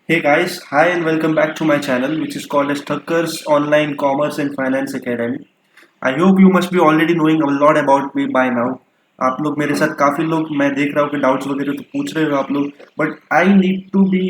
Hey guys, hi and welcome back to my channel which is called as Thakkar's Online Commerce and Finance Academy. I hope you must be already knowing a lot about me by now. आप लोग मेरे साथ काफ़ी लोग मैं देख रहा हूँ कि डाउट्स वगैरह तो पूछ रहे हो आप लोग but I need to be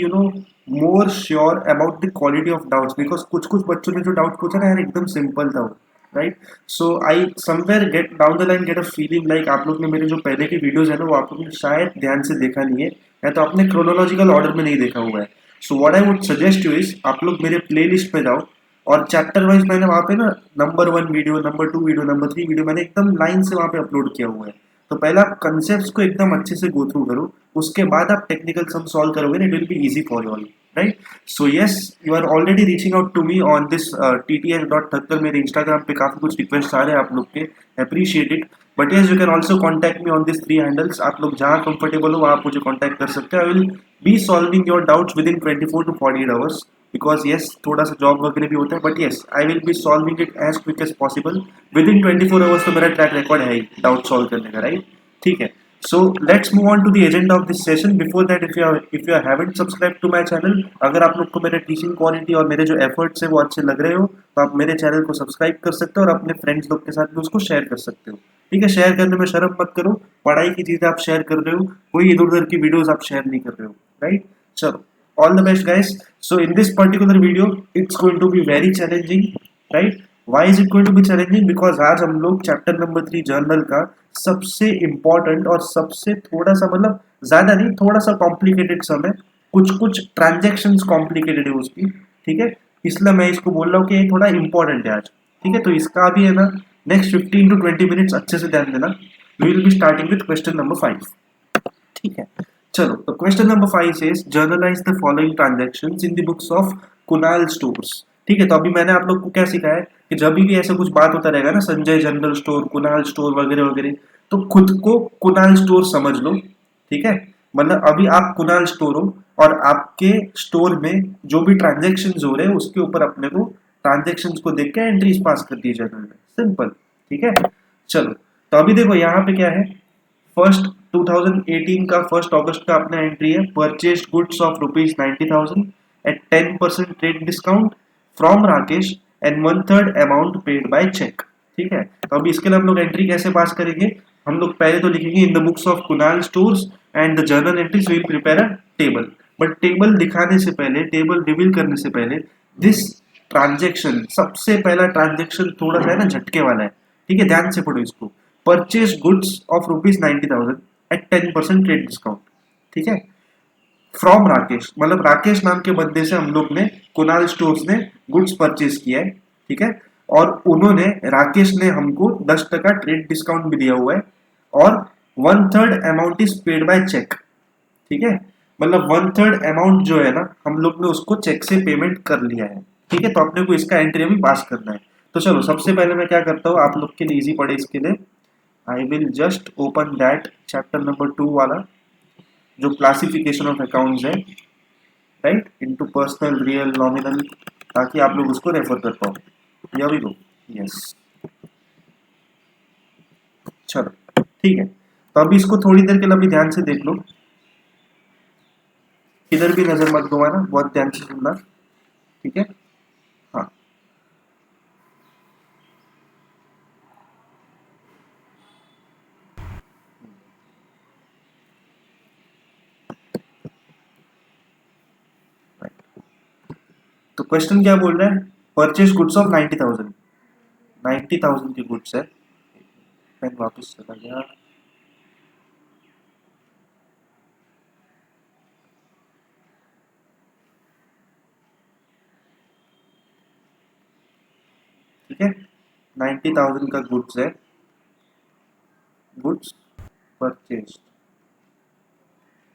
more sure about the quality of doubts because कुछ कुछ बच्चों ने जो डाउट पूछा ना यार एकदम सिंपल था वो right so I somewhere get down the line get a feeling like आप लोग ने मेरे जो पहले की वीडियोस है ना वो आप लोग ने शायद ध्यान से देखा नहीं है या तो आपने क्रोनोलॉजिकल ऑर्डर में नहीं देखा हुआ है so what I would suggest you is आप लोग मेरे प्लेलिस्ट पे जाओ और चैप्टर वाइज मैंने वहाँ पे ना number 1 video number 2 video number 3 video मैंने एकदम लाइन से वहाँ पे अपलोड किया हुआ है तो पहले आप कंसेप्ट को एकदम अच्छे से गो थ्रू करो उसके बाद आप टेक्निकल सम सॉल्व करोगे it will be easy for you all right so yes you are already reaching out to me on this ttf.thakkar मेरे इंस्टाग्राम पे काफी कुछ रिक्वेस्ट आ रहे हैं आप लोग के appreciate it but yes you can also contact me on this 3 handles आप लोग जहाँ कंफर्टेबल हो आप मुझे कॉन्टैक्ट कर सकते हैं I will be solving your doubts within 24 to 48 hours because yes थोड़ा सा जॉब वगैरह भी होता है but yes I will be solving it as quick as possible within 24 hours तो मेरा ट्रैक रिकॉर्ड है ही डाउट सॉल्व करने का राइट ठीक है so let's move on to the agenda of this session before that if you haven't subscribed to my channel अगर आप लोग को मेरे टीचिंग क्वालिटी और मेरे जो एफर्ट्स है वो अच्छे लग रहे हो तो आप मेरे चैनल को सब्सक्राइब कर सकते हो और अपने फ्रेंड्स लोग के साथ भी उसको शेयर कर सकते हो ठीक है शेयर करने में शर्म मत करो पढ़ाई की चीजें आप शेयर कर रहे हो कोई इधर उधर की वीडियोस आप शेयर नहीं कर रहे हो राइट चलो all the best guys so in this particular video it's going to be very challenging right why is it going to be challenging because आज हम लोग चैप्टर नंबर 3 जर्नल का सबसे इम्पोर्टेंट और सबसे थोड़ा सा मतलब ज्यादा नहीं थोड़ा सा कॉम्प्लिकेटेड सम है कुछ कुछ ट्रांजेक्शन कॉम्प्लिकेटेड है उसकी ठीक है इसलिए मैं इसको बोल रहा हूँ कि ये थोड़ा इंपॉर्टेंट है आज ठीक है तो इसका भी है ना नेक्स्ट 15 to 20 मिनट्स अच्छे से ध्यान देना we will be starting with question number 5 ठीक है चलो तो question number 5 says journalize the following transactions in the books of Kunal stores ठीक है तो अभी मैंने आप लोग को क्या सिखाया है कि जब भी ऐसा कुछ बात होता रहेगा ना Sanjay general store Kunal store वगैरह वगैरह तो खुद को कुणाल स्टोर समझ लो ठीक है मतलब अभी आप कुणाल स्टोर हो और आपके स्टोर में जो भी ट्रांजेक्शन हो रहे हैं उसके ऊपर अपने को ट्रांजेक्शन को देख के एंट्रीज पास कर दी जर्नल में सिंपल ठीक है चलो तो अभी देखो यहाँ पे क्या है फर्स्ट 2018 का 1 अगस्त का अपना एंट्री है purchase goods of ₹90,000 at 10% trade discount from Rakesh and 1/3 amount paid by cheque ठीक है तो अभी इसके लिए हम लोग एंट्री कैसे पास करेंगे हम लोग पहले तो लिखेंगे इन the books of Kunal stores and the journal entries will prepare a table but table दिखाने से पहले टेबल रिवील करने से पहले दिस ट्रांजेक्शन सबसे पहला ट्रांजेक्शन थोड़ा सा है ना झटके वाला है ठीक है ध्यान से पढ़ो इसको purchase goods of ₹90,000 at 10% trade discount ठीक है फ्रॉम राकेश मतलब राकेश नाम के बंदे से हम लोग ने कुणाल स्टोर्स ने गुड्स परचेज किया है ठीक है और उन्होंने राकेश ने हमको 10% ट्रेड डिस्काउंट भी दिया हुआ है और 1/3 amount is paid by cheque ठीक है मतलब 1/3 अमाउंट जो है ना हम लोग ने उसको चेक से पेमेंट कर लिया है ठीक है तो अपने को इसका एंट्री अभी पास करना है तो चलो सबसे पहले मैं क्या करता हूँ आप लोग के लिए इजी पड़े इसके लिए I will just open that chapter number 2 वाला जो क्लासिफिकेशन ऑफ अकाउंट्स है right into personal real nominal ताकि आप लोग उसको रेफर कर पाओ या भी दो यस चलो ठीक है तो अभी इसको थोड़ी देर के लिए अभी ध्यान से देख लो इधर भी नजर मत गवाना बहुत ध्यान से सुनना ठीक है हाँ तो क्वेश्चन क्या बोल रहा है परचेज गुड्स ऑफ 90,000 90,000 की गुड्स है पेन वापस चला गया ठीक है 90,000 का गुड्स है goods purchase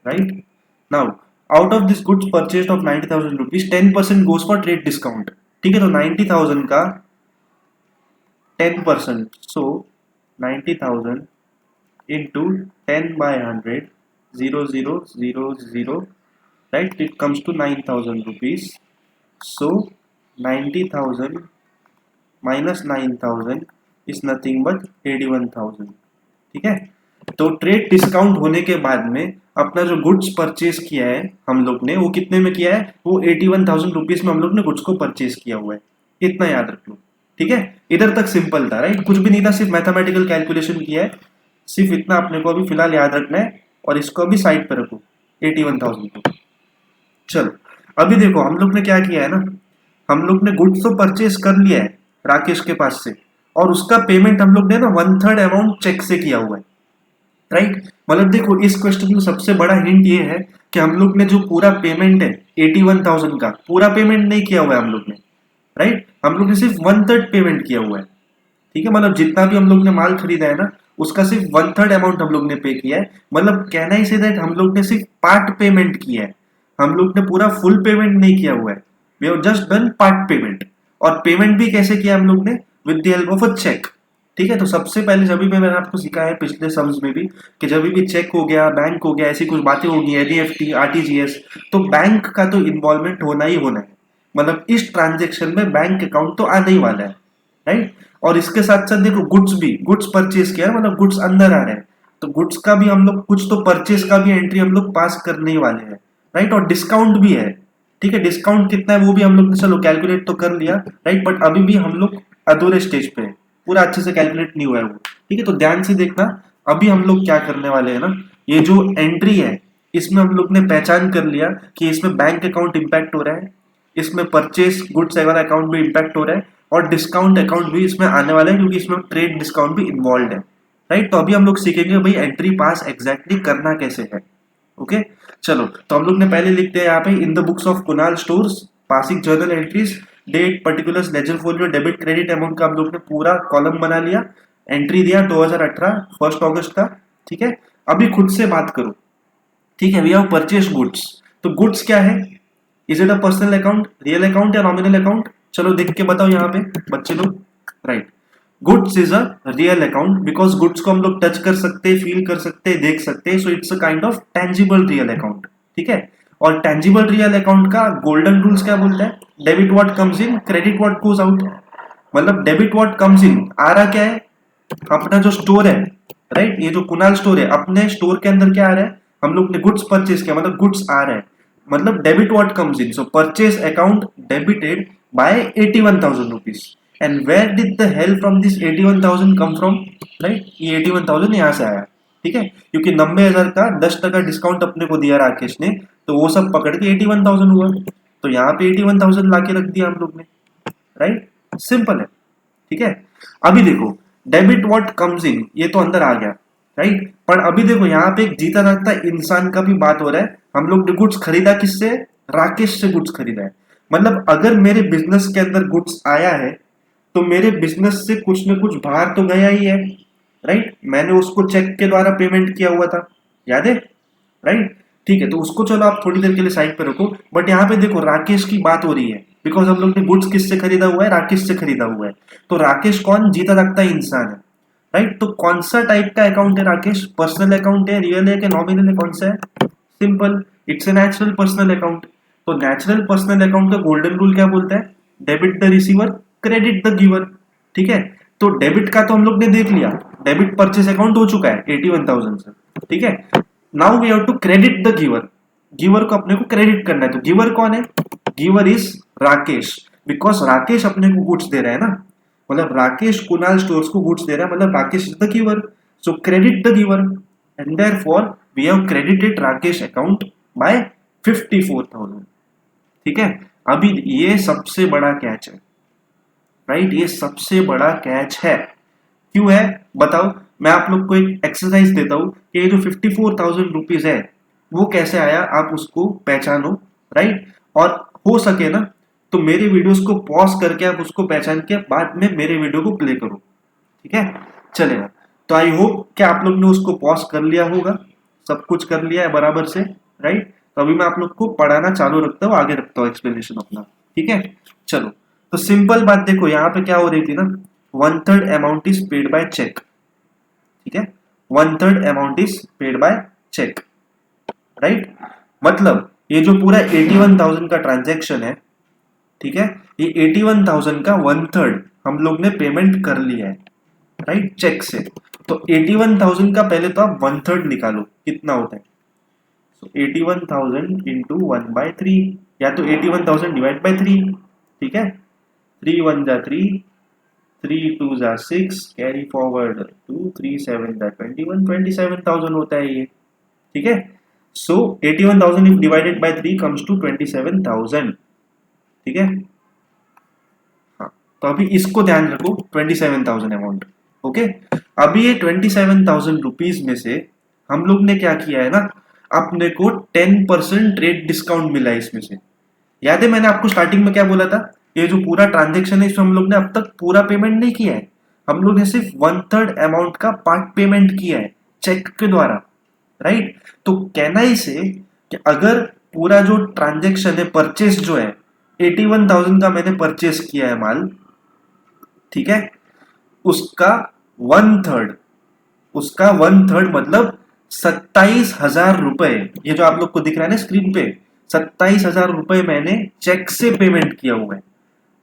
right now out of this goods purchase of 90,000 rupees 10% goes for trade discount ठीक है तो 90,000 का 10% सो 90,000 into 10 by 100 0 0 0 0 right it comes to 9,000 rupees so 90,000 minus 9,000 is nothing but 81,000 ठीक है तो ट्रेड डिस्काउंट होने के बाद में अपना जो गुड्स परचेज किया है हम लोग ने, वो कितने में किया है, वो 81,000 रुपीज में हम लोग ने गुड्स को परचेज किया हुआ है। इतना याद रख लो, ठीक है। इधर तक सिंपल था, राइट, कुछ भी नहीं था, सिर्फ मैथमेटिकल कैलकुलेशन किया है। सिर्फ इतना अपने को अभी फिलहाल याद रखना है, और इसको अभी साइड पे रखो 81,000 को। चलो अभी देखो हम लोग ने क्या किया है ना, हम लोग ने गुड्स तो परचेज कर लिया है राकेश के पास से, और उसका पेमेंट हम लोग ने ना 1/3 अमाउंट चेक से किया हुआ है, राइट। मतलब देखो इस क्वेश्चन में सबसे बड़ा हिंट ये है कि हम लोग ने जो पूरा पेमेंट है 81,000 का, पूरा पेमेंट नहीं किया हुआ है हम लोग ने, राइट। हम लोग ने सिर्फ 1/3 पेमेंट किया हुआ है, ठीक है। मतलब जितना भी हम लोग ने माल खरीदा है ना, उसका सिर्फ 1/3 अमाउंट हम लोग ने पे किया है। मतलब कहना ही से दैट हम लोग ने सिर्फ पार्ट पेमेंट किया है, हम लोग ने पूरा फुल पेमेंट नहीं किया हुआ है। We have just done part payment. और पेमेंट भी कैसे किया हम लोग ने, with the help of a cheque, ठीक है। तो सबसे पहले जब भी मैंने आपको सिखाया है पिछले सम्स में भी, कि जब भी चेक हो गया, बैंक हो गया, ऐसी कुछ बातें होगी, एनईएफटी, आरटीजीएस, तो बैंक का तो इन्वॉल्वमेंट होना ही होना है। मतलब इस ट्रांजेक्शन में बैंक अकाउंट तो आने ही वाला है, राइट। और इसके साथ साथ देखो गुड्स भी, गुड्स परचेज किया है, मतलब गुड्स अंदर आ रहे हैं, तो गुड्स का भी हम लोग कुछ तो परचेज का भी एंट्री हम लोग पास करने ही वाले हैं, राइट। और डिस्काउंट भी है, ठीक है। डिस्काउंट कितना है वो भी हम लोग ने चलो कैलकुलेट तो कर लिया, राइट, बट अभी भी हम लोग अधूरे स्टेज पे है, पूरा अच्छे से कैलकुलेट नहीं हुआ है वो, ठीक है। तो ध्यान से देखना, अभी हम लोग क्या करने वाले हैं ना, ये जो एंट्री है इसमें हम लोग ने पहचान कर लिया कि इसमें बैंक अकाउंट इंपैक्ट हो रहा है, इसमें परचेज गुड्स वाला अकाउंट भी इंपैक्ट हो रहा है, और डिस्काउंट अकाउंट भी इसमें आने वाला है, क्योंकि इसमें ट्रेड डिस्काउंट भी इन्वॉल्व है, राइट। तो अभी हम लोग सीखेंगे भाई एंट्री पास एग्जैक्टली करना कैसे है, ओके। चलो तो हम लोग ने पहले लिखते हैं यहाँ पे, in the books of Kunal stores passing journal entries date particulars ledger folio debit credit amount का हम लोग ने पूरा कॉलम बना लिया, एंट्री दिया 2018 1 अगस्त का, ठीक है। अभी खुद से बात करो, ठीक है। वी हैव परचेज गुड्स, तो गुड्स क्या है, is it a personal account, real account या नॉमिनल अकाउंट, चलो देख के बताओ यहाँ पे बच्चे लोग, right. Goods is a real account, because goods को हम लोग टच कर सकते हैं, फील कर सकते हैं, देख सकते हैं, so it's a kind of tangible real account, ठीक है। और टेंजिबल रियल अकाउंट का गोल्डन रूल्स क्या बोलता है, debit what comes in, credit what goes out. मतलब डेबिट व्हाट कम्स इन आ रहा क्या है, अपना जो स्टोर है, राइट, ये जो कुणाल स्टोर है, अपने स्टोर के अंदर क्या आ रहा है, हम लोग ने गुड्स परचेज किया, मतलब गुड्स आ रहा है, मतलब debit what comes in, so purchase account debited by 81,000 rupees. And where did the help from this 81,000 come from, right, ये 81,000 यहाँ से आया, ठीक है, क्योंकि 90,000 का 10% डिस्काउंट अपने को दिया राकेश ने, तो वो सब पकड़ के 81,000 हुआ, तो यहाँ पे 81,000 ला के रख दिया हम लोग ने, राइट, सिंपल है, ठीक है। अभी देखो डेबिट व्हाट कम्स इन, ये तो अंदर आ गया, राइट, पर अभी देखो यहाँ पे एक जीता जागता इंसान का भी बात हो रहा है। हम लोग ने गुड्स खरीदा किससे, राकेश से गुड्स खरीदा है। मतलब अगर मेरे बिजनेस के अंदर गुड्स आया है, तो मेरे बिजनेस से कुछ न कुछ बाहर तो गया ही है, राइट। मैंने उसको चेक के द्वारा पेमेंट किया हुआ था, याद है, राइट। ठीक है, तो उसको चलो आप थोड़ी देर के लिए साइड पे रखो, बट यहाँ पे देखो राकेश की बात हो रही है, बिकॉज हम लोग ने गुड्स किससे खरीदा हुआ है, राकेश से खरीदा हुआ है। तो राकेश कौन, जीता जागता इंसान है, राइट। तो कौन सा टाइप का अकाउंट है राकेश, पर्सनल अकाउंट है, रियल है कि नॉमिनल है, कौन सा है, simple, it's a natural personal account. तो नेचुरल पर्सनल अकाउंट का गोल्डन रूल क्या बोलता है, debit the receiver credit the giver, ठीक है। तो डेबिट का तो हम लोग ने देख लिया, डेबिट परचेस अकाउंट हो चुका है 81,000 से, ठीक है। Now we have to credit the giver, giver को अपने को क्रेडिट करना है। तो गिवर कौन है, giver is Rakesh, because Rakesh अपने को गुड्स दे रहा है ना, मतलब राकेश कुणाल स्टोर्स को गुड्स दे रहा है, मतलब Rakesh is the giver, so credit the giver, and therefore we have credited Rakesh account by 54,000, ठीक है। अभी ये सबसे बड़ा कैच है, राइट, ये सबसे बड़ा कैच है। क्यों है बताओ, मैं आप लोग को एक एक्सरसाइज देता हूं कि ये जो 54,000 रुपीज है वो कैसे आया, आप उसको पहचानो, राइट। और हो सके ना तो मेरे वीडियोस को पॉज करके आप उसको पहचान के बाद में मेरे वीडियो को प्ले करो, ठीक है, चलेगा। तो आई होप कि आप लोग ने उसको पॉज कर लिया होगा, सब कुछ कर लिया है बराबर से, राइट। तो अभी मैं आप लोग को पढ़ाना चालू रखता हूँ, आगे रखता हूँ एक्सप्लेनेशन अपना, ठीक है। चलो तो सिंपल बात देखो यहाँ पे क्या हो रही थी ना, 1/3 amount is paid by cheque, ठीक है, 1/3 amount is paid by cheque, right. मतलब ये जो पूरा 81,000 का ट्रांजेक्शन है, ठीक है, ये 81,000 का 1/3 हम लोग ने पेमेंट कर लिया है, राइट, चेक से। तो 81,000 का पहले तो आप 1/3 निकालो, कितना होता है, सो 81,000 इंटू 1/3, या तो 81,000 डिवाइड बाई 3, ठीक है। 3 1 जा 3, 3 2 जा 6, कैरी फॉरवर्ड 2, 3 7 जा 21, 27,000 होता है ये, ठीक है। So 81,000 if divided by 3 comes to 27,000, ठीक है। हाँ, तो अभी इसको ध्यान रखो, 27,000 अमाउंट, ओके। अभी ये 27,000 रुपीज में से हम लोग ने क्या किया है ना, अपने को 10% रेट डिस्काउंट मिला है इसमें से। याद है मैंने आपको स्टार्टिंग में क्या बोला था, ये जो पूरा ट्रांजेक्शन है इसमें हम लोग ने अब तक पूरा पेमेंट नहीं किया है, हम लोग ने सिर्फ 1/3 अमाउंट का पार्ट पेमेंट किया है चेक के द्वारा, राइट। तो कहना इसे कि अगर पूरा जो ट्रांजेक्शन है, परचेस जो है 81,000 का मैंने परचेस किया है माल, ठीक है, उसका 1/3, उसका 1/3 मतलब 27,000 रुपए, ये जो आप लोग को दिख रहा है ना स्क्रीन पे, 27,000 रुपए मैंने चेक से पेमेंट किया हुआ है,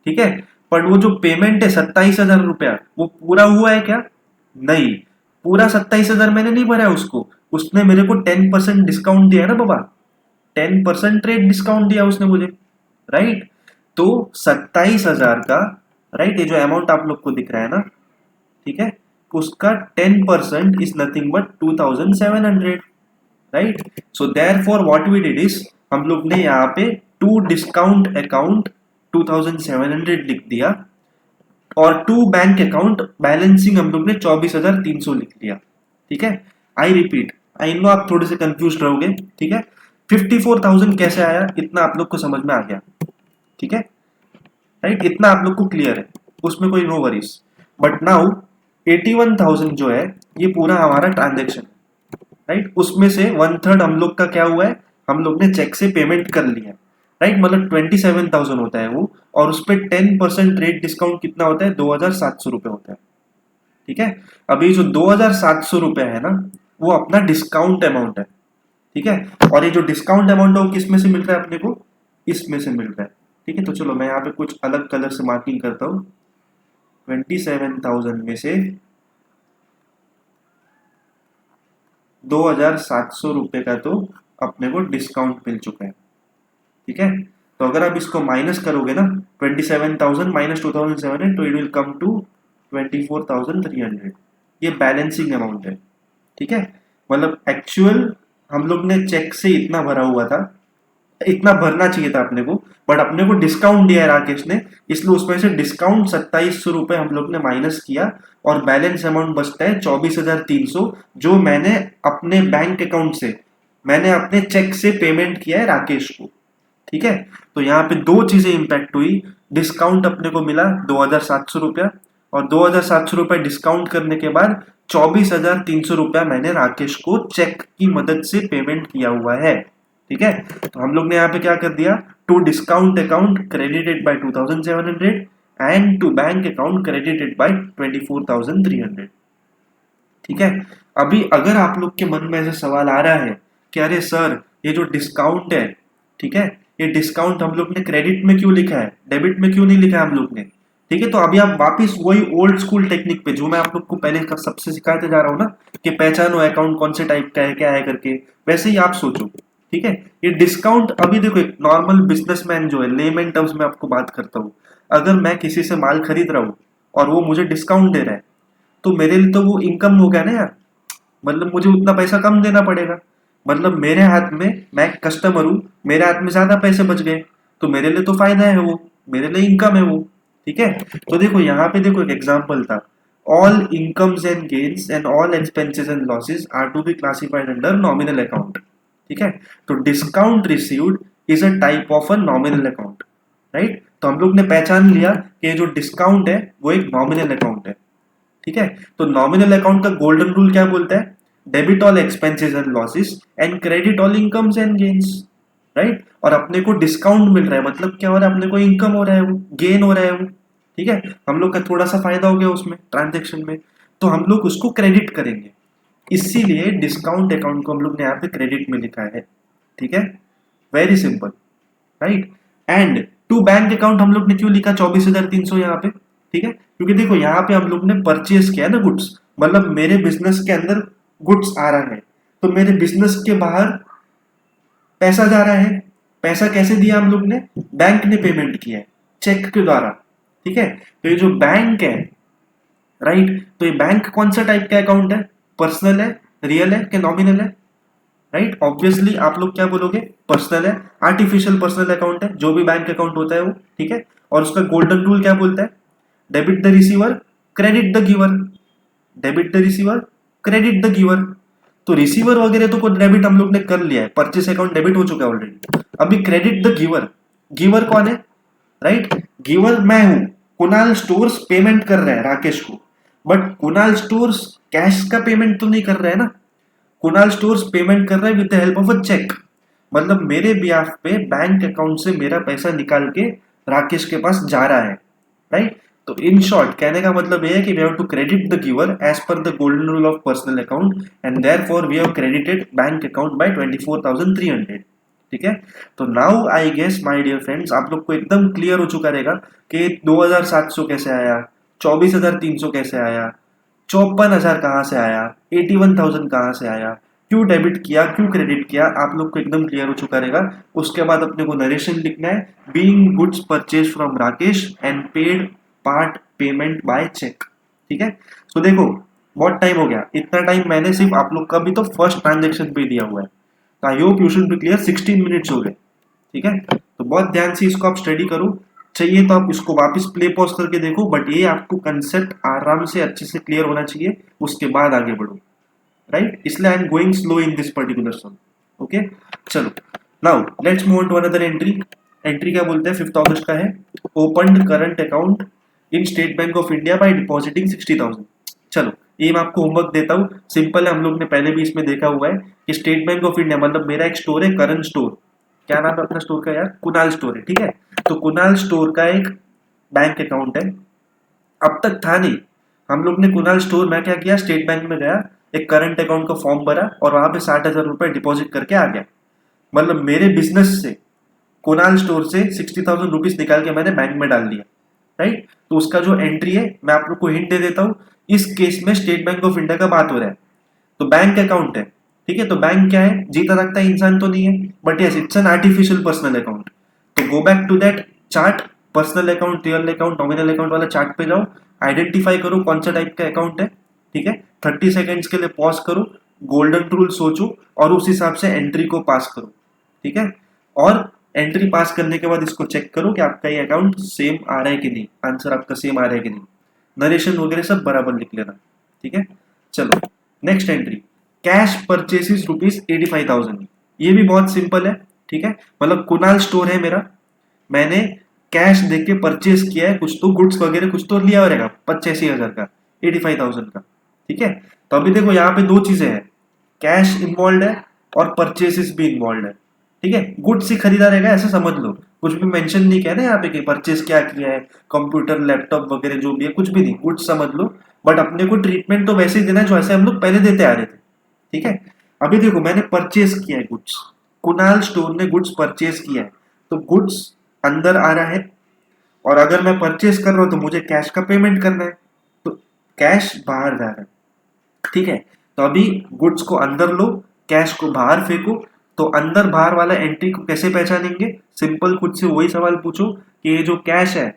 ठीक है। पर वो जो पेमेंट है 27,000 रुपया, वो पूरा हुआ है क्या? नहीं, पूरा 27,000 मैंने नहीं भरा है उसको, उसने मेरे को 10% डिस्काउंट दिया है ना बाबा, 10% रेट डिस्काउंट दिया उसने मुझे, राइट। तो 27,000 का, राइट, ये जो अमाउंट आप लोग को दिख रहा है ना, ठीक है, उसका 10% is nothing but 2,700, right. So therefore what we did is, हम लोग ने यहाँ पे टू डिस्काउंट अकाउंट 2,700 लिख दिया, और टू बैंक अकाउंट बैलेंसिंग हम लोग ने 24,300 लिख दिया, ठीक है। आई रिपीट, आई नो आप थोड़े से कंफ्यूज रहोगे, ठीक है। 54,000 कैसे आया, इतना आप लोग को समझ में आ गया, ठीक है, राइट, इतना आप लोग को क्लियर है, उसमें कोई नो वरीज। बट नाउ 81,000 जो है ये पूरा हमारा ट्रांजेक्शन, राइट, उसमें से 1/3 हम लोग का क्या हुआ है, हम लोग ने चेक से पेमेंट कर लिया, राइट, मतलब 27,000 होता है वो, और उस पर 10% रेट डिस्काउंट कितना होता है, 2,700 रुपए होता है, ठीक है। अभी जो 2,700 रुपए है ना, वो अपना डिस्काउंट अमाउंट है, ठीक है। और ये जो डिस्काउंट अमाउंट है वो किस में से मिल रहा है अपने को, इसमें से मिल रहा है, ठीक है। तो चलो मैं यहाँ पे कुछ अलग कलर से मार्किंग करता हूँ, 27,000 में से 2,700 रुपए का तो अपने को डिस्काउंट मिल चुका है, ठीक है। तो अगर आप इसको माइनस करोगे ना, 27,000 माइनस 2,700, तो इट विल कम टू 24,300, ये बैलेंसिंग अमाउंट है, ठीक है। मतलब एक्चुअल हम लोग ने चेक से इतना भरा हुआ था, इतना भरना चाहिए था अपने को, बट अपने को डिस्काउंट दिया है राकेश ने, इसलिए उसमें से डिस्काउंट 2700 रुपए हम लोग ने माइनस किया, और बैलेंस अमाउंट बचता है 24,300, जो मैंने अपने बैंक अकाउंट से, मैंने अपने चेक से पेमेंट किया है राकेश को, ठीक है। तो यहाँ पे दो चीजें इंपैक्ट हुई, डिस्काउंट अपने को मिला 2,700 रुपया, और 2,700 रुपया डिस्काउंट करने के बाद 24,300 रुपया मैंने राकेश को चेक की मदद से पेमेंट किया हुआ है, ठीक है। तो हम लोग ने यहाँ पे क्या कर दिया, to discount account credited by 2,700 and to bank account credited by 24,300, ठीक है। अभी अगर आप लोग के मन में ऐसा सवाल आ रहा है कि अरे सर ये जो डिस्काउंट है, ठीक है, ये डिस्काउंट हम लोग ने क्रेडिट में क्यों लिखा है, डेबिट में क्यों नहीं लिखा है हम लोग ने, ठीक है। तो अभी आप वापिस वही ओल्ड स्कूल टेक्निक पे, जो मैं आप लोग को पहले का सबसे सिखाते जा रहा हूँ ना, कि पहचानो अकाउंट कौन से टाइप का है, क्या है करके, वैसे ही आप सोचो, ठीक है। ये डिस्काउंट, अभी देखो एक नॉर्मल बिजनेसमैन जो है, लेमन टर्म्स में आपको बात करता हूँ, अगर मैं किसी से माल खरीद रहा हूँ और वो मुझे डिस्काउंट दे रहा है, तो मेरे लिए तो वो इनकम हो गया ना यार, मतलब मुझे उतना पैसा कम देना पड़ेगा, मतलब मेरे हाथ में, मैं कस्टमर हूँ, मेरे हाथ में ज्यादा पैसे बच गए, तो मेरे लिए तो फायदा है वो, मेरे लिए इनकम है वो, ठीक है। तो देखो यहाँ पे देखो एक एग्जांपल था, all incomes and gains and all expenses and losses are to be classified under nominal account, ठीक है। तो discount received is a type of a nominal account, right. तो हम लोग ने पहचान लिया कि जो डिस्काउंट है वो एक नॉमिनल अकाउंट है, ठीक है। तो नॉमिनल अकाउंट का गोल्डन रूल क्या बोलता है, debit all expenses and losses and credit all incomes and gains, right. और अपने को डिस्काउंट मिल रहा है, मतलब क्या हो रहा है, अपने को इनकम हो रहा है, वो गेन हो रहा है वो, ठीक है, हम लोग का थोड़ा सा फायदा हो गया उसमें ट्रांजेक्शन में, तो हम लोग उसको क्रेडिट करेंगे, इसीलिए डिस्काउंट अकाउंट को हम लोग ने यहाँ पे क्रेडिट में लिखा है, ठीक है, very simple, right. And to bank account हम लोग ने क्यों लिखा 24,300 यहाँ पे, ठीक है, क्योंकि देखो यहाँ पे हम लोग ने परचेज किया ना गुड्स, मतलब मेरे बिजनेस के अंदर गुड्स आ रहा है, तो मेरे बिजनेस के बाहर पैसा जा रहा है, पैसा कैसे दिया हम लोग ने, बैंक ने पेमेंट किया है चेक के द्वारा, ठीक है। तो ये जो बैंक है, राइट, तो ये बैंक कौन सा टाइप का अकाउंट है, पर्सनल है, रियल है कि नॉमिनल है, राइट। ऑब्वियसली आप लोग क्या बोलोगे, पर्सनल है, आर्टिफिशियल पर्सनल अकाउंट है, जो भी बैंक अकाउंट होता है वो, ठीक है। और उसका गोल्डन रूल क्या बोलता है, debit the receiver, credit the giver, debit the receiver, credit the giver. तो रिसीवर वगैरह तो डेबिट हम लोग ने कर लिया है, परचेस अकाउंट डेबिट हो चुका है ऑलरेडी। अभी क्रेडिट द गिवर, गिवर कौन है, राइट, गिवर मैं हूं, कुणाल स्टोर्स पेमेंट कर रहा है राकेश को, बट कुणाल स्टोर्स कैश का पेमेंट तो नहीं कर रहा है ना, कुणाल स्टोर्स पेमेंट कर रहा है with the help of a cheque, मतलब मेरे बिहाफ पे बैंक अकाउंट से मेरा पैसा निकाल के राकेश के पास जा रहा है, राइट। तो इन शॉर्ट कहने का मतलब ये है कि we have to credit the giver as per the golden rule of personal account and therefore we have credited bank account by 24,300, ठीक है। तो now I guess my dear friends आप लोग को एकदम क्लियर हो चुका रहेगा कि 2,700 कैसे आया, 24,300 कैसे आया, 54,000 कहाँ से आया, 81,000 कहाँ से आया, क्यों डेबिट किया, क्यों क्रेडिट किया, आप लोग को एकदम क्लियर हो चुका रहेगा। उसके बाद अपने को नरेशन लिखना है, being goods purchase from Rakesh and paid part payment by cheque, ठीक है। तो देखो बहुत टाइम हो गया, इतना टाइम मैंने सिर्फ आप लोग का भी तो फर्स्ट ट्रांजेक्शन पे दिया हुआ है, तो I hope you should be clear. 16 minutes हो गए, ठीक है। तो बहुत ध्यान से इसको आप स्टडी करो, चाहिए तो आप इसको वापस प्ले पॉज करके देखो, बट ये आपको कंसेप्ट आराम से अच्छे से क्लियर होना चाहिए, उसके बाद आगे बढ़ो, राइट। इसलिए I am going slow in this particular sum, okay. चलो now let's move on to another entry. Entry क्या बोलते हैं, 5 अगस्त का है, open current account in State Bank of India by depositing 60,000। चलो ये मैं आपको होमवर्क देता हूँ, सिंपल है, हम लोग ने पहले भी इसमें देखा हुआ है कि स्टेट बैंक ऑफ इंडिया मतलब मेरा एक स्टोर है करण स्टोर, क्या नाम है अपना स्टोर का यार, कुणाल स्टोर है, ठीक है। तो कुणाल स्टोर का एक बैंक अकाउंट है, अब तक था नहीं, हम लोग ने कुणाल स्टोर में क्या किया, स्टेट बैंक में गया, एक करंट अकाउंट का फॉर्म भरा और वहां पे 60,000 रुपए डिपॉजिट करके आ गया, मतलब मेरे बिजनेस से कुणाल स्टोर से 60,000 रुपीज निकाल के मैंने बैंक में डाल दिया, राइट। तो उसका जो एंट्री है मैं आप लोग को हिंट दे देता हूं, इस केस में स्टेट बैंक ऑफ इंडिया का बात हो रहा है, तो बैंक अकाउंट है, ठीक है। तो बैंक क्या है, जीता रखता इंसान तो नहीं है, but yes it's an artificial personal account. तो go back to that chart, personal account, real account, nominal account वाला चार्ट पे जाओ, आइडेंटिफाई करो कौन सा टाइप का अकाउंट है, ठीक है। 30 सेकेंड्स के लिए पॉज करो, गोल्डन रूल सोचो और उस हिसाब से एंट्री को पास करो, ठीक है। और एंट्री पास करने के बाद इसको चेक करो कि आपका ये अकाउंट सेम आ रहा है कि नहीं, आंसर आपका सेम आ रहा है कि नहीं, नरेशन वगैरह सब बराबर लिख लेना, ठीक है। चलो नेक्स्ट एंट्री, कैश परचेसेस ₹85,000, ये भी बहुत सिंपल है, ठीक है। मतलब कुणाल स्टोर है मेरा, मैंने कैश देके के परचेस किया है, कुछ तो गुड्स वगैरह कुछ तो लिया रहेगा 85,000 का, 85,000 का, ठीक है। तो अभी देखो यहाँ पे दो चीजें हैं, कैश इन्वॉल्व है और परचेसेस भी इन्वॉल्व है, ठीक है। गुड्स ही खरीदा रहेगा ऐसा समझ लो, कुछ भी मेंशन नहीं किया ना यहाँ पे कि परचेस क्या किया है, कंप्यूटर लैपटॉप वगैरह जो भी है कुछ भी नहीं, गुड्स समझ लो, बट अपने को ट्रीटमेंट तो वैसे ही देना है जो ऐसे हम लोग पहले देते आ रहे थे, ठीक है। अभी देखो मैंने परचेस किया है गुड्स, कुणाल स्टोर ने गुड्स परचेस किया है, तो गुड्स अंदर आ रहा है, और अगर मैं परचेस कर रहा हूं तो मुझे कैश का पेमेंट करना है, तो कैश बाहर जा रहा है, ठीक है। तो अभी गुड्स को अंदर लो, कैश को बाहर फेंको, तो अंदर बाहर वाला एंट्री को कैसे पहचानेंगे, सिंपल खुद से वही सवाल पूछो कि ये जो कैश है,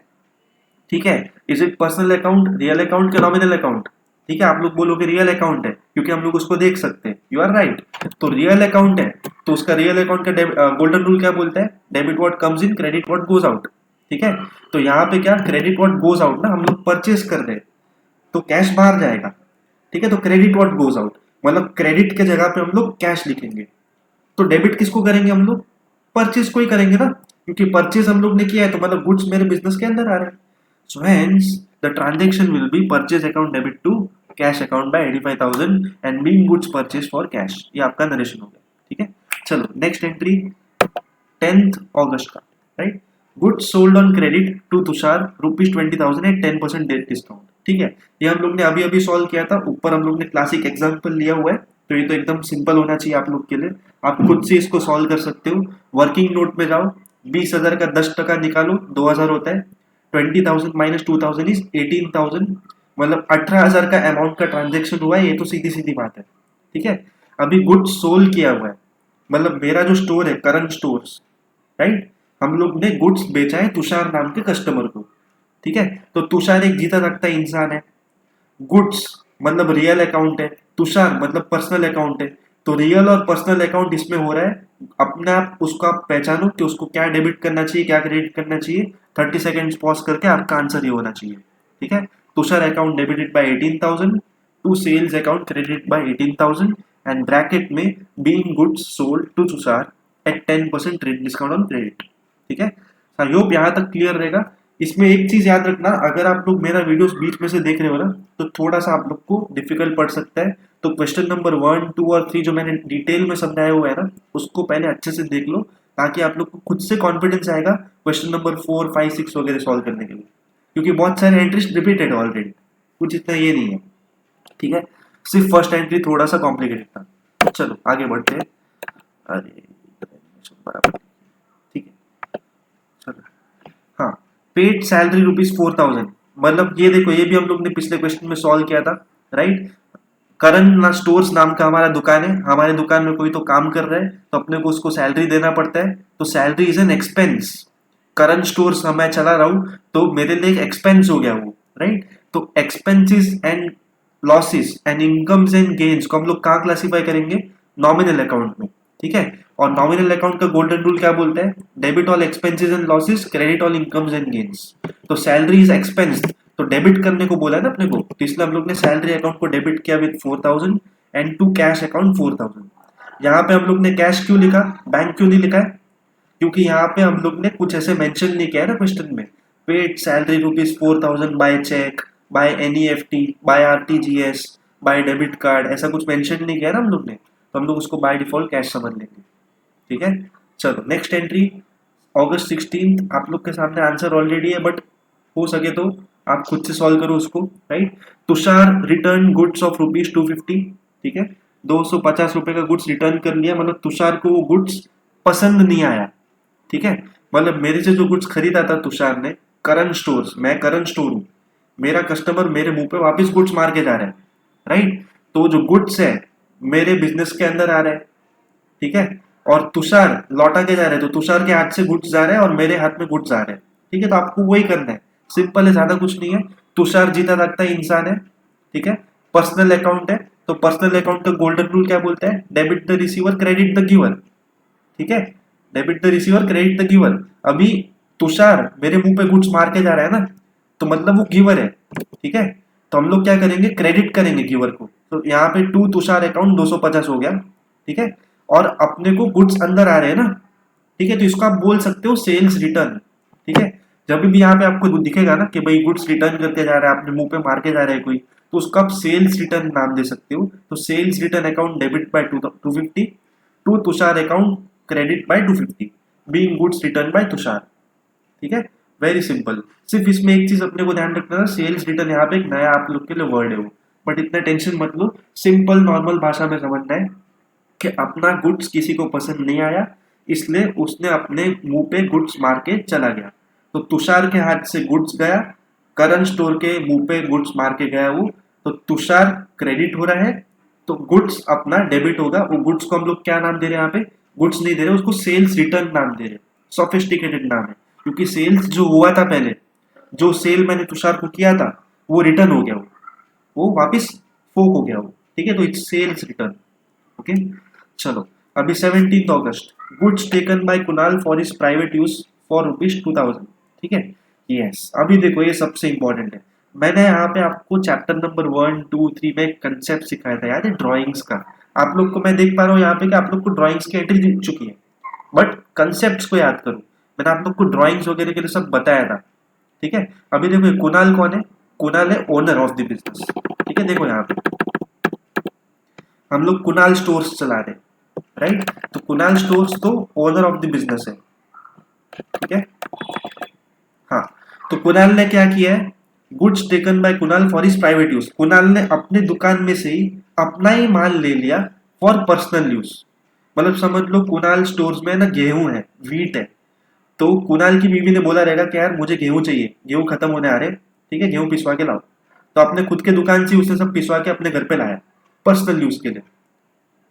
ठीक है, is it personal account, real account या नॉमिनल अकाउंट, ठीक है। आप लोग बोलोगे रियल अकाउंट है क्योंकि हम लोग उसको देख सकते हैं, यू आर राइट। तो रियल अकाउंट है, तो उसका रियल अकाउंट का गोल्डन रूल क्या बोलता है, debit what comes in, credit what goes out, ठीक है। तो यहाँ पे क्या, क्रेडिट व्हाट गोज आउट ना, हम लोग परचेस कर रहे हैं तो कैश बाहर जाएगा, ठीक है। तो क्रेडिट व्हाट गोज आउट मतलब क्रेडिट के जगह पे हम लोग कैश लिखेंगे, तो डेबिट किसको करेंगे हम लोग, परचेस को ही करेंगे ना, क्योंकि परचेस हम लोग ने किया है तो मतलब गुड्स मेरे बिजनेस के अंदर आ रहे हैं। So hence the transaction will be purchase account debit to cash account by 85,000 and being goods purchase for cash, ये आपका नरेशन हो गया, ठीक है। चलो नेक्स्ट एंट्री 10th अगस्त का, right, goods sold on credit to Tushar ₹20,000 at 10% discount, ठीक है। ये हम लोग ने अभी अभी सॉल्व किया था, ऊपर हम लोग ने क्लासिक एग्जाम्पल लिया हुआ है, तो ये तो एकदम सिंपल होना चाहिए आप लोग के लिए, आप खुद से इसको सॉल्व कर सकते हो। वर्किंग नोट में जाओ, 20,000 का 10% निकालो, 2,000 होता है, 20,000 माइनस 2,000 इज 18,000, मतलब 18,000 का अमाउंट का ट्रांजेक्शन हुआ है, ये तो सीधी सीधी बात है, ठीक है। अभी गुड्स सोल्ड किया हुआ है, मतलब मेरा जो स्टोर है करण स्टोर्स, राइट, हम लोग ने गुड्स बेचा है तुषार नाम के कस्टमर को, ठीक है। तो तुषार एक जीता रखता इंसान है, गुड्स मतलब रियल अकाउंट है, तुषार मतलब पर्सनल अकाउंट है। तो रियल और पर्सनल अकाउंट इसमें हो रहा है, अपने आप उसको आप पहचानो कि उसको क्या डेबिट करना चाहिए क्या क्रेडिट करना चाहिए। 30 सेकेंड्स पॉज करके आपका आंसर ये होना चाहिए, ठीक है। Tushar account debited by 18,000 to sales account credit by 18,000 and bracket में being goods sold to Tushar at 10% trade discount on credit, ठीक है। आई होप यहाँ तक क्लियर रहेगा। इसमें एक चीज याद रखना, अगर आप लोग मेरा वीडियोस बीच में से देख रहे हो ना तो थोड़ा सा आप लोग को डिफिकल्ट पड़ सकता है। तो क्वेश्चन नंबर 1, 2 और 3 जो मैंने डिटेल में समझाया हुआ है ना, उसको पहले अच्छे से देख लो, ताकि आप लोग को खुद से कॉन्फिडेंस आएगा क्वेश्चन नंबर 4, 5, 6 वगैरह सॉल्व करने के लिए, क्योंकि बहुत सारे एंट्रीज रिपीटेड ऑलरेडी, कुछ इतना ये नहीं है, ठीक है। सिर्फ फर्स्ट एंट्री थोड़ा सा कॉम्प्लिकेटेड था। चलो आगे बढ़ते हैं। अरे बराबर, ठीक है, चलो। हाँ, पेड सैलरी ₹4,000, मतलब ये देखो, ये भी हम लोग ने पिछले क्वेश्चन में सॉल्व किया था, राइट। करण ना स्टोर्स नाम का हमारा दुकान है, हमारे दुकान में कोई तो काम कर रहा है, तो अपने को उसको सैलरी देना पड़ता है, तो salary is an expense. Karan stores मैं चला रहा हूं तो मेरे लिए एक एक्सपेंस हो गया वो, राइट। तो expenses and losses and incomes and gains को हम लोग कहाँ क्लासीफाई करेंगे, नॉमिनल अकाउंट में, ठीक है। और नॉमिनल अकाउंट का गोल्डन रूल क्या बोलता है, debit all expenses and losses credit all incomes and gains. तो सैलरी इज एक्सपेंस, तो डेबिट करने को बोला है ना अपने को, तो इसलिए हम लोग ने सैलरी अकाउंट को डेबिट किया with 4,000 and to cash account 4,000। यहाँ पे हम लोग ने कैश क्यों लिखा, बैंक क्यों नहीं लिखा है, क्योंकि यहाँ पे हम लोग ने कुछ ऐसे मेंशन नहीं किया है ना क्वेश्चन में, paid salary ₹4,000 by cheque, by NEFT, by RTGS, by debit card, ऐसा कुछ मेंशन नहीं किया ना हम लोग ने, तो हम लोग उसको बाय डिफॉल्ट कैश समझ लेंगे, ठीक है। चलो नेक्स्ट एंट्री, August 16, आप लोग के सामने आंसर ऑलरेडी है, बट हो सके तो आप खुद से सॉल्व करो उसको, right. Tushar return goods of ₹250, ठीक है, ₹250 का गुड्स रिटर्न कर लिया, मतलब तुषार को वो गुड्स पसंद नहीं आया, ठीक है। मतलब मेरे से जो गुड्स खरीदा था तुषार ने, करण स्टोर्स, मैं करण स्टोर हूँ, मेरा कस्टमर मेरे मुंह पे वापस गुड्स मार के जा रहा है, राइट। तो जो गुड्स है मेरे बिजनेस के अंदर आ रहा है, ठीक है, और तुषार लौटा के जा रहे हैं, तो तुषार के हाथ से गुड्स जा रहे हैं और मेरे हाथ में गुड्स आ रहे हैं, ठीक है। तो आपको वही करना है, सिंपल है, ज्यादा कुछ नहीं है। तुषार जीता लगता है इंसान है, ठीक है, पर्सनल अकाउंट है, तो पर्सनल अकाउंट का गोल्डन रूल क्या बोलता है, debit the receiver credit the giver, ठीक है, debit the receiver credit the giver. अभी तुषार मेरे मुंह पे गुड्स मार के जा रहा है ना, तो मतलब वो गिवर है, ठीक है। तो हम लोग क्या करेंगे, क्रेडिट करेंगे गिवर को, तो यहाँ पे टू तुषार अकाउंट 250 हो गया, ठीक है। और अपने को गुड्स अंदर आ रहे हैं ना, ठीक है, तो इसको आप बोल सकते हो सेल्स रिटर्न, ठीक है। जब भी यहाँ पे आपको दिखेगा ना कि भाई गुड्स रिटर्न करके जा रहा है, आपने मुंह पे मार के जा रहा है कोई, तो उसको आप सेल्स रिटर्न नाम दे सकते हो। तो sales return account debit by 250 to Tushar account credit by 250 being goods return by Tushar, ठीक है, वेरी सिंपल। सिर्फ इसमें एक चीज अपने को ध्यान रखना है, सेल्स रिटर्न यहाँ पे एक नया आप लोग के लिए वर्ड है वो, बट इतना टेंशन मत लो, सिंपल नॉर्मल भाषा में समझना है कि अपना गुड्स किसी को पसंद नहीं आया, इसलिए उसने अपने मुंह पे गुड्स मार के चला गया। तो तुषार के हाथ से गुड्स गया, करण स्टोर के मुंह पे गुड्स मार के गया वो, तो तुषार क्रेडिट हो रहा है, तो गुड्स अपना डेबिट होगा। वो गुड्स को हम लोग क्या नाम दे रहे हैं, यहाँ पे गुड्स नहीं दे रहे, उसको सेल्स रिटर्न नाम दे रहे, सोफिस्टिकेटेड नाम है, क्योंकि सेल्स जो हुआ था पहले, जो सेल मैंने तुषार को किया था वो रिटर्न हो गया, वो वापिस फोक हो गया वो, ठीक है। तो इट्स सेल्स रिटर्न, ओके। चलो अभी 17 August, goods taken by Kunal for his private use for ₹2,000, ठीक है। यस, अभी देखो ये सबसे इंपॉर्टेंट है, मैंने यहाँ पे आपको चैप्टर नंबर 1, 2, 3 में कंसेप्ट सिखाया था याद है, ड्राइंग्स का। आप लोग को मैं देख पा रहा हूँ यहाँ पे कि आप लोग को ड्राइंग्स की एंट्री दिख चुकी है, बट कंसेप्ट को याद करो, मैंने आप लोग को ड्राइंग्स वगैरह के लिए सब बताया था, ठीक है। अभी देखो कुणाल कौन है, कुणाल है ओनर ऑफ द बिजनेस, ठीक है। देखो यहाँ पे हम लोग कुणाल स्टोर्स चला रहे हैं, राइट। तो कुणाल स्टोर्स तो ओनर ऑफ द बिजनेस है, ठीक है। हाँ, तो कुणाल ने क्या किया है, goods taken by Kunal for his private use, Kunal ने अपने दुकान में से ही अपना ही माल ले लिया फॉर पर्सनल यूज। मतलब समझ लो कुणाल स्टोर्स में ना गेहूं है, व्हीट है, तो कुणाल की बीवी ने बोला रहेगा कि यार मुझे गेहूं चाहिए, गेहूं खत्म होने आ रहे, ठीक है, गेहूं पिसवा के लाओ। तो अपने खुद के दुकान से उसने सब पिसवा के अपने घर पे लाया पर्सनल यूज के लिए,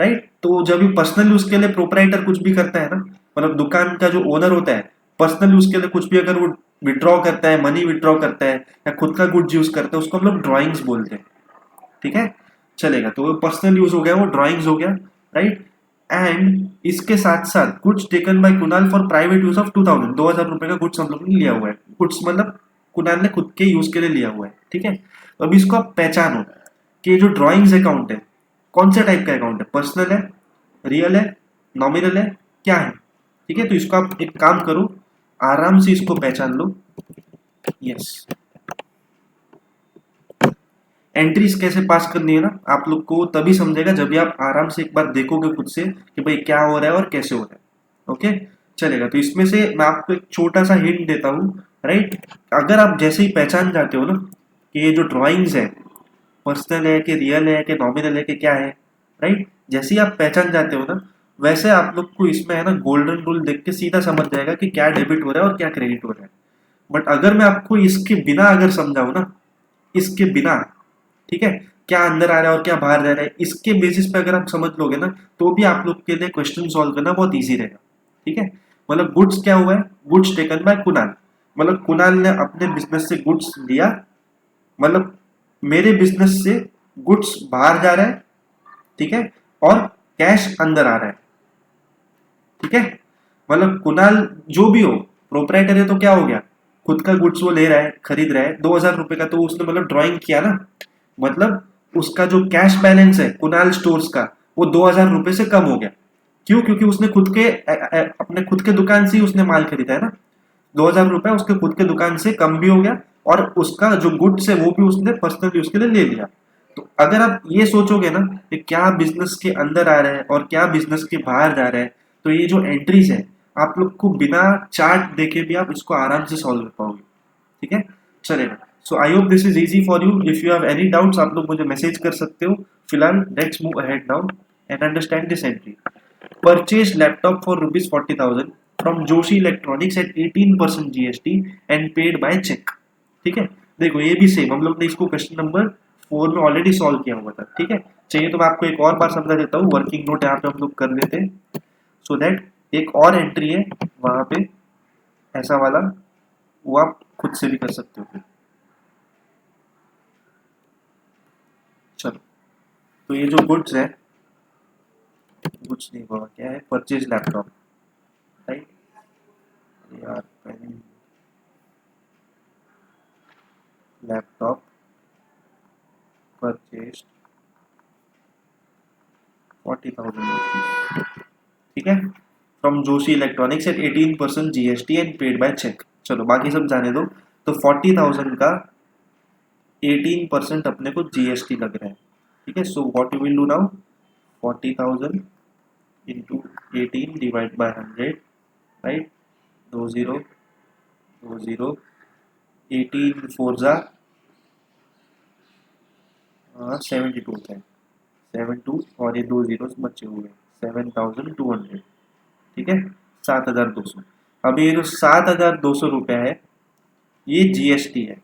राइट। तो जब भी पर्सनल यूज के लिए प्रोपराइटर कुछ भी करता है ना, मतलब दुकान का जो ओनर होता है पर्सनल यूज के लिए कुछ भी अगर वो विड्रॉ करता है, मनी विड्रॉ करता है या खुद का गुड्स यूज करता है, उसको हम लोग ड्रॉइंग्स बोलते हैं। ठीक है, चलेगा। तो पर्सनल यूज हो गया, वो ड्रॉइंग्स हो गया, राइट। एंड इसके साथ साथ goods taken by Kunal for private use of 2000, 2000 रुपए का गुड्स हम लोग ने लिया हुआ है। गुड्स मतलब कुणाल ने खुद के यूज के लिए लिया हुआ है। ठीक है, तो अभी इसको आप पहचानो कि जो ड्रॉइंग्स अकाउंट है कौन से टाइप का अकाउंट है, पर्सनल है, रियल है, नॉमिनल है, क्या है। ठीक है, तो इसको आप एक काम करो, आराम से इसको पहचान लो। यस, एंट्रीज कैसे पास करनी है ना, आप लोग को तभी समझेगा जब भी आप आराम से एक बार देखोगे खुद से कि भाई क्या हो रहा है और कैसे हो रहा है। ओके, चलेगा। तो इसमें से मैं आपको एक छोटा सा हिंट देता हूँ, राइट। अगर आप जैसे ही पहचान जाते हो ना कि ये जो ड्रॉइंग्स है पर्सनल है कि रियल है कि नॉमिनल है कि क्या है, राइट, जैसे ही आप पहचान जाते हो ना, वैसे आप लोग को इसमें है ना गोल्डन रूल देख के सीधा समझ जाएगा कि क्या डेबिट हो रहा है और क्या क्रेडिट हो रहा है। बट अगर मैं आपको इसके बिना अगर समझाऊं ना, इसके बिना, ठीक है, क्या अंदर आ रहा है और क्या बाहर जा रहा है, इसके बेसिस पे अगर आप समझ लोगे ना, तो भी आप लोग के लिए क्वेश्चन सॉल्व करना बहुत ईजी रहेगा। ठीक है, मतलब गुड्स क्या हुआ है, गुड्स टेकन बाय कुणाल, मतलब कुणाल ने अपने बिजनेस से गुड्स लिया, मतलब मेरे बिजनेस से गुड्स बाहर जा रहा है, ठीक है, और कैश अंदर आ रहा है। ठीक है, मतलब कुणाल जो भी हो, प्रोपराइटर है तो क्या हो गया, खुद का गुड्स वो ले रहा है, खरीद रहा है 2000 रुपए का, तो उसने मतलब ड्राइंग किया ना, मतलब उसका जो कैश बैलेंस है कुणाल स्टोर्स का वो 2000 रुपए से कम हो गया। क्यों, क्योंकि उसने खुद के अपने खुद के दुकान से ही उसने माल खरीदा है ना, 2000 रुपए उसके खुद के दुकान से कम भी हो गया, और उसका जो गुड्स है वो भी उसने पर्सनल यूज के लिए ले लिया। तो अगर आप ये सोचोगे ना कि क्या बिजनेस के अंदर आ रहा है और क्या बिजनेस के बाहर जा रहा है, तो ये जो एंट्रीज है आप लोग को बिना चार्ट देखे भी आप इसको आराम से सॉल्व कर पाओगे। ठीक है, चलेगा। So I hope this is easy for you. If you have any doubts आप लोग मुझे मैसेज कर सकते हो। फिलहाल let's move ahead now and understand this entry. Purchase laptop for rupees 40,000 from Joshi electronics at 18% GST and paid by cheque. ठीक है, देखो ये भी सेम हम लोग ने इसको क्वेश्चन नंबर 4 में ऑलरेडी सॉल्व किया हुआ था। ठीक है, चाहिए तो मैं आपको एक और बार समझा देता हूँ, वर्किंग नोट यहाँ पे हम लोग कर लेते हैं, सो दैट एक और एंट्री है वहां पे ऐसा वाला, वो आप खुद से भी कर सकते हो फिर। चलो, तो ये जो गुड्स है, गुड्स नहीं होगा, क्या है, परचेज लैपटॉप, राइट, यार पेन, लैपटॉप परचेज 40,000 रुपीज। ठीक है, from Joshi electronics at 18% GST and paid by cheque. चलो बाकी सब जाने दो। तो 40,000 का 18% अपने को जीएसटी लग रहा है। ठीक है, so what you will do now, 40,000 into 18 divide by 100, right, 20 18 four जा 72 होता है, 72 और ये 2 जीरो बचे हुए 7,200। ठीक है, 7,200। अभी ये जो 7,200 रुपया है ये जीएसटी है।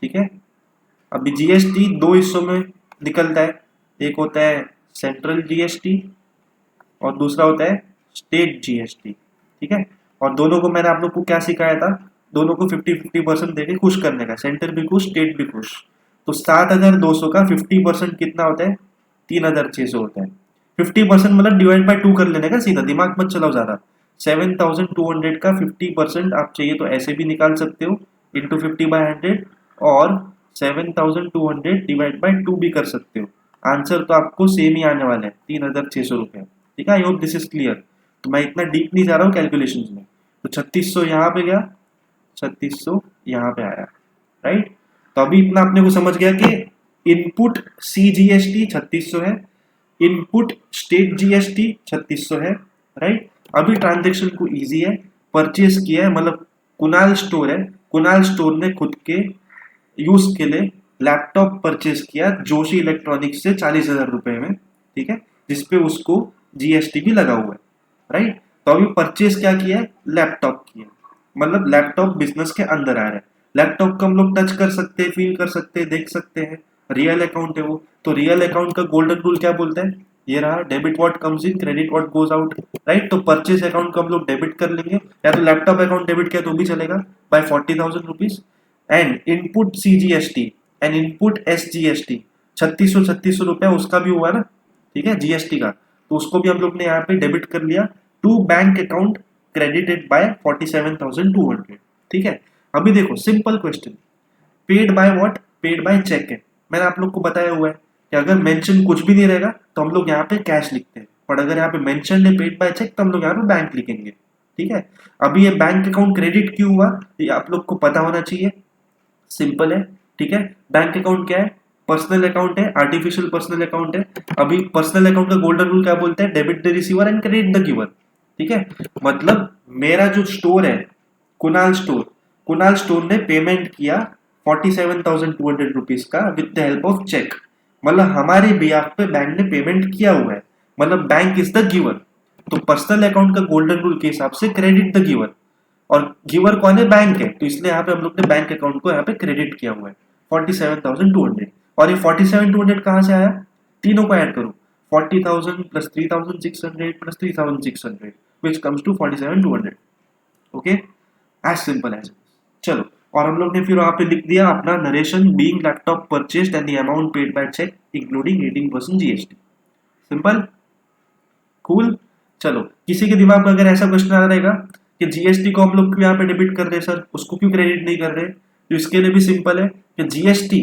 ठीक है, अभी जीएसटी दो हिस्सों में निकलता है, एक होता है सेंट्रल जीएसटी और दूसरा होता है स्टेट जीएसटी। ठीक है, और दोनों को मैंने आप लोग को क्या सिखाया था, दोनों को 50-50% देके खुश करने का, सेंटर भी खुश स्टेट भी खुश। तो 7,200 का 50% कितना होता है, 3,600 होता है। 50% मतलब डिवाइड बाय 2 कर लेने का, सीधा दिमाग मत चलाओ ज्यादा। 7,200 का 50% आप चाहिए तो ऐसे भी निकाल सकते हो, इंटू 50/100, और 7,200 डिवाइड बाय 2 भी कर सकते हो। आंसर तो आपको सेम ही आने वाला है, 3,600 रुपये। ठीक है, आई होप दिस इज क्लियर। तो मैं इतना डीप नहीं जा रहा हूँ कैलकुलेशन में। तो 3600 यहाँ पे गया, 3600 यहाँ पे आया, राइट। तो अभी इतना अपने को समझ गया कि इनपुट सी जीएसटी 3600 है, इनपुट स्टेट जीएसटी 3600 है, राइट। अभी ट्रांजेक्शन को इजी है, परचेस किया है, मतलब कुणाल स्टोर है, कुणाल स्टोर ने खुद के यूज के लिए लैपटॉप परचेस किया जोशी इलेक्ट्रॉनिक्स से 40,000 रुपए में। ठीक है, जिसपे उसको जीएसटी भी लगा हुआ है, राइट। तो अभी परचेस क्या किया है, लैपटॉप किया, मतलब लैपटॉप बिजनेस के अंदर आ रहा है। लैपटॉप को हम लोग टच कर सकते हैं, फील कर सकते हैं, देख सकते हैं, रियल अकाउंट है वो। तो रियल अकाउंट का गोल्डन रूल क्या बोलता है, ये रहा debit what comes in, credit what goes out, right. तो परचेज अकाउंट को हम लोग डेबिट कर लेंगे, या तो लैपटॉप अकाउंट डेबिट किया तो भी चलेगा, by 40,000 rupees. And input CGST and input SGST 3600 रुपया उसका भी हुआ ना, ठीक है, जीएसटी का, तो उसको भी हम लोग ने यहाँ पे डेबिट कर लिया to bank account credited by 47,200। ठीक है, अभी देखो simple question, paid by what, paid by cheque है। मैंने आप लोग को बताया हुआ है कि अगर मेंशन कुछ भी नहीं रहेगा तो हम लोग यहाँ पे कैश लिखते हैं, और अगर यहाँ पे मेंशन है पेड बाय चेक तो हम लोग यहाँ पे बैंक लिखेंगे। ठीक है, अभी ये बैंक अकाउंट क्रेडिट क्यों हुआ ये आप लोग को पता होना चाहिए, सिंपल है। ठीक है, बैंक अकाउंट क्या है, पर्सनल अकाउंट है, आर्टिफिशियल पर्सनल अकाउंट है। अभी पर्सनल अकाउंट का गोल्डन रूल क्या बोलते हैं, debit the receiver and credit the giver. ठीक है, मतलब मेरा जो स्टोर है कुणाल स्टोर, कुणाल स्टोर ने पेमेंट किया 47,200 रुपीज का with the help of cheque, मतलब हमारे बिहाफ पे बैंक ने पेमेंट किया हुआ है, मतलब बैंक इज द गिवर। तो पर्सनल अकाउंट का गोल्डन रूल के हिसाब से क्रेडिट द गिवर, और गिवर कौन है, बैंक है, तो इसलिए यहाँ पे हम लोग ने बैंक अकाउंट को यहाँ पे क्रेडिट किया हुआ है 47,200। और ये 47,200 कहाँ से आया, तीनों को ऐड करो, 40,000 plus 3,600 plus 3,600 which comes to 47,200। Okay, as simple as. चलो, और हम लोग ने फिर वहां पे लिख दिया अपना narration, being laptop purchased and the amount paid by cheque including 18% GST. Simple, cool. चलो, किसी के दिमाग में अगर ऐसा क्वेश्चन आ रहेगा कि जीएसटी को हम लोग यहाँ पे डेबिट कर रहे सर, उसको क्यों क्रेडिट नहीं कर रहे, तो इसके लिए भी सिंपल है कि जीएसटी,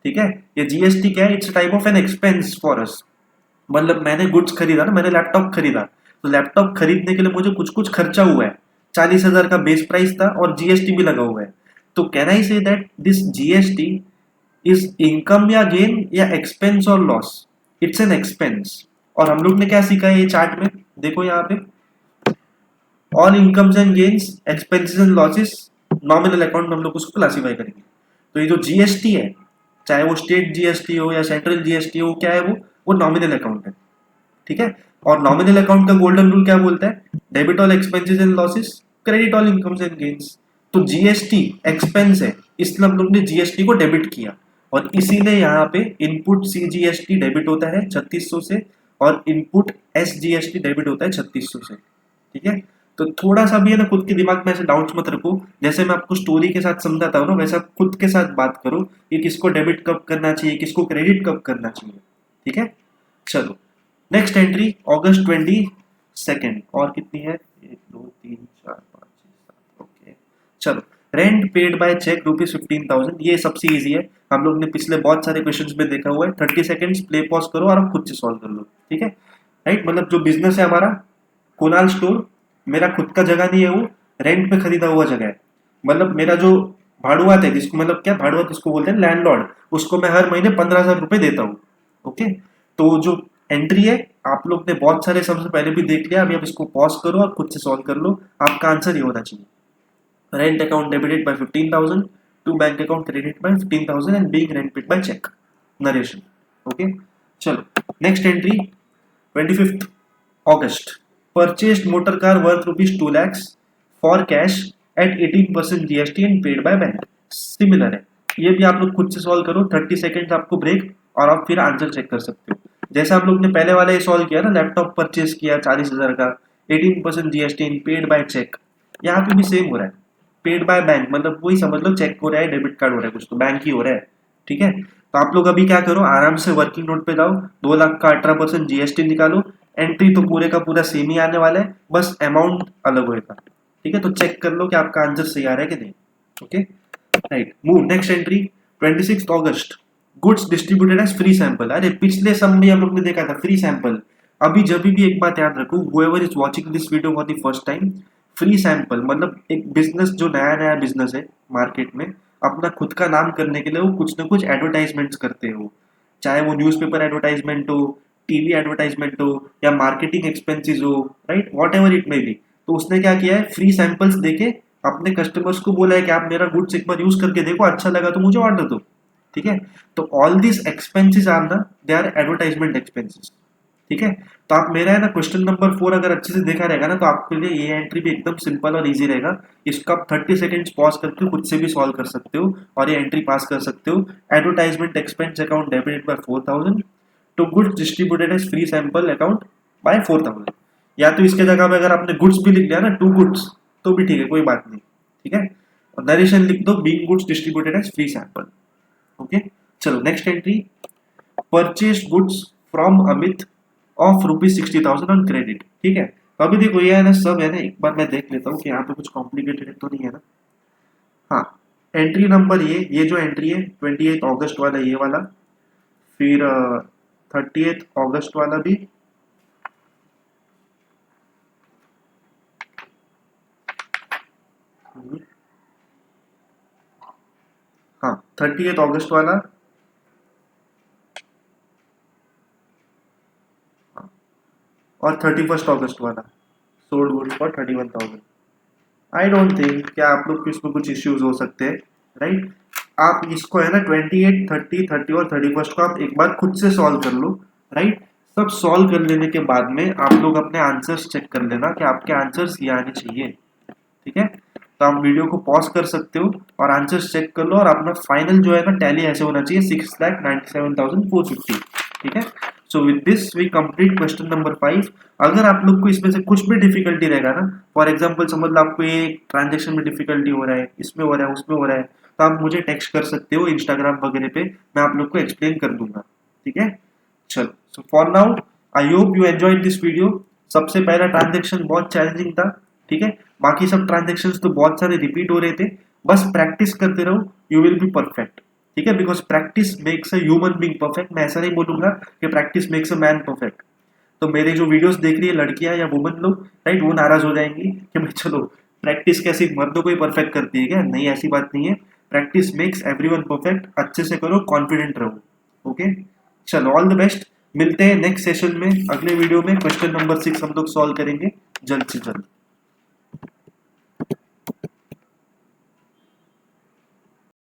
ठीक है, ये जीएसटी क्या है, it's type of an expense for us. मतलब मैंने गुड्स खरीदा ना, मैंने लैपटॉप खरीदा, तो लैपटॉप खरीदने के लिए मुझे कुछ कुछ खर्चा हुआ है, 40,000 का बेस प्राइस था और जीएसटी भी लगा हुआ है। तो can I say that this GST is income या गेन या एक्सपेंस और लॉस, इट्स एन एक्सपेंस। और हम लोग ने क्या सीखा है ये चार्ट में, देखो यहाँ पे, all incomes and gains, expenses and losses, nominal account में हम लोग उसको क्लासीफाई करेंगे। तो ये जो जीएसटी है, चाहे वो स्टेट जीएसटी हो या सेंट्रल जीएसटी हो, क्या है वो नॉमिनल अकाउंट है। ठीक है, और नॉमिनल अकाउंट का गोल्डन रूल क्या बोलता है, debit all expenses and losses, credit all incomes and gains. तो जीएसटी एक्सपेंस है, इसलिए हम लोग ने जीएसटी को डेबिट किया, और इसीलिए यहाँ पे इनपुट सीजीएसटी डेबिट होता है 3600 से, और इनपुट एसजीएसटी डेबिट होता है 3600 से। ठीक है, तो थोड़ा सा भी है ना, खुद के दिमाग में ऐसे डाउट्स मत रखो, जैसे मैं आपको स्टोरी के साथ समझाता हूँ ना, वैसा खुद के साथ बात करो कि किसको डेबिट कब करना चाहिए, किसको क्रेडिट कब करना चाहिए। ठीक है, चलो नेक्स्ट एंट्री अगस्त 22, और कितनी है, 1 2 3 4 5 6 7, ओके। चलो, रेंट पेड बाय चेक ₹15,000, ये सबसे इजी है, हम लोग ने पिछले बहुत सारे क्वेश्चंस में देखा हुआ है। 30 सेकंड्स प्ले पॉज करो और आप खुद से सॉल्व कर लो। ठीक है, राइट, मतलब जो बिजनेस है हमारा कुणाल स्टोर, मेरा खुद का जगह नहीं है, वो रेंट पे खरीदा हुआ जगह है। मतलब मेरा जो भाड़ुआत है, जिसको मतलब क्या भाड़ुआत किसको बोलते हैं, लैंडलॉर्ड, उसको मैं हर महीने 15,000 रुपए देता हूँ। ओके, तो जो एंट्री है आप लोग ने बहुत सारे सबसे पहले भी देख लिया, अभी आप इसको पॉज करो और खुद से सॉल्व कर लो, आपका आंसर ये होना चाहिए, rent account debited by 15,000 to bank account credit by 15,000 and being rent paid by cheque, narration. Okay, चलो next entry 25 August, purchased motor car worth rupees 2 lakhs for cash at 18% GST and paid by bank। Similar है, ये भी आप लोग खुद से solve करो, 30 second आपको ब्रेक, और आप फिर आंसर चेक कर सकते हो। जैसा हम लोग ने पहले वाला ये सॉल्व किया ना, लैपटॉप परचेज किया 40,000 का, 18% GST and paid by cheque, यहाँ पे भी सेम हो रहा है, पेड बाय बैंक, मतलब वही समझ लो, चेक हो रहा है, डेबिट कार्ड हो रहा है, कुछ तो बैंक ही हो रहा है। ठीक है, तो आप लोग अभी क्या करो, आराम से वर्किंग नोट पे जाओ, 2 लाख का 18% जीएसटी निकालो, एंट्री तो पूरे का पूरा सेम ही आने वाला है, बस अमाउंट अलग होगा। ठीक है, तो चेक कर लो कि आपका आंसर सही आ रहा है कि नहीं। Okay, right, move next entry 26 August, goods distributed as free sample. अरे पिछले सम में हम लोग ने देखा था फ्री सैंपल, अभी जब भी एक बात याद रखो, whoever is watching this video for the first time, free sample मतलब एक बिजनेस जो नया नया बिजनेस है मार्केट में, अपना खुद का नाम करने के लिए वो कुछ ना कुछ एडवर्टाइजमेंट्स करते हो, चाहे वो न्यूज़पेपर एडवर्टाइजमेंट हो, टीवी एडवर्टाइजमेंट हो, या मार्केटिंग एक्सपेंसेस हो, right, what ever it may be. तो उसने क्या किया है, फ्री सैंपल्स देके अपने कस्टमर्स को बोला है कि आप मेरा गुड्स एक बार यूज करके देखो, अच्छा लगा तो मुझे ऑर्डर दो। ठीक है, तो ऑल दिस एक्सपेंसेस आर ना, दे आर एडवर्टाइजमेंट एक्सपेंसेस। ठीक है, तो आप मेरा है ना क्वेश्चन नंबर 4 अगर अच्छे से देखा रहेगा ना, तो आपके लिए ये एंट्री भी एकदम सिंपल और इजी रहेगा, इसको आप 30 सेकंड्स पॉज करके खुद से भी सॉल्व कर सकते हो और ये एंट्री पास कर सकते हो। Advertisement expense account debited by 4,000 to goods distributed as free sample account by 4000। या तो इसके जगह पे अगर आपने गुड्स भी लिख लिया ना, 2 गुड्स, तो भी ठीक है, कोई बात नहीं, ठीक है। और नरेशन लिख दो being goods distributed as free sample. Okay, चलो next entry, purchase goods from Amit of ₹60,000 on credit. ठीक है, तो अभी देखो ये है ना सब है ना, एक बार मैं देख लेता हूँ कि यहाँ पे कुछ कॉम्प्लिकेटेड तो नहीं है ना। हाँ, एंट्री नंबर ये जो एंट्री है 28 अगस्त वाला, ये वाला, फिर 30 अगस्त वाला भी, हाँ 30 अगस्त वाला, हाँ, और 31 अगस्त वाला, sold goods for 31,000। I don't think क्या आप लोग को इसमें कुछ इश्यूज हो सकते हैं, राइट। आप इसको है ना 28, 30, 30 और 31 को आप एक बार खुद से सॉल्व कर लो, राइट। सब सॉल्व कर लेने के बाद में आप लोग अपने आंसर्स चेक कर लेना कि आपके आंसर्स ये आने चाहिए, ठीक है। तो आप वीडियो को पॉज कर सकते हो और आंसर्स चेक कर लो, और अपना फाइनल जो है ना टैली ऐसे होना चाहिए 6,97,450, ठीक है। So with this we complete question number 5। अगर आप लोग को इसमें से कुछ भी डिफिकल्टी रहेगा ना, फॉर एग्जांपल समझ लो आपको ये ट्रांजेक्शन में डिफिकल्टी हो रहा है, इसमें हो रहा है, उसमें हो रहा है, तो आप मुझे टेक्स्ट कर सकते हो इंस्टाग्राम वगैरह पे, मैं आप लोग को एक्सप्लेन कर दूंगा, ठीक है। चलो, so for now I hope you enjoyed this video. सबसे पहला ट्रांजेक्शन बहुत चैलेंजिंग था, ठीक है। बाकी सब ट्रांजेक्शंस तो बहुत सारे रिपीट हो रहे थे, बस प्रैक्टिस करते रहो, यू विल बी परफेक्ट, ठीक है। Because practice makes a human being perfect. मैं ऐसा नहीं बोलूंगा कि practice makes a man perfect. तो मेरे जो वीडियोस देख रही है लड़कियां या वुमन लोग, राइट, वो नाराज हो जाएंगी कि मैं चलो प्रैक्टिस कैसे मर्दों को ही परफेक्ट करती है क्या? नहीं, ऐसी बात नहीं है। Practice makes everyone perfect. अच्छे से करो, कॉन्फिडेंट रहो, ओके। चलो, ऑल द बेस्ट। मिलते हैं नेक्स्ट सेशन में, अगले वीडियो में क्वेश्चन नंबर 6 हम लोग सॉल्व करेंगे जल्द से जल्द।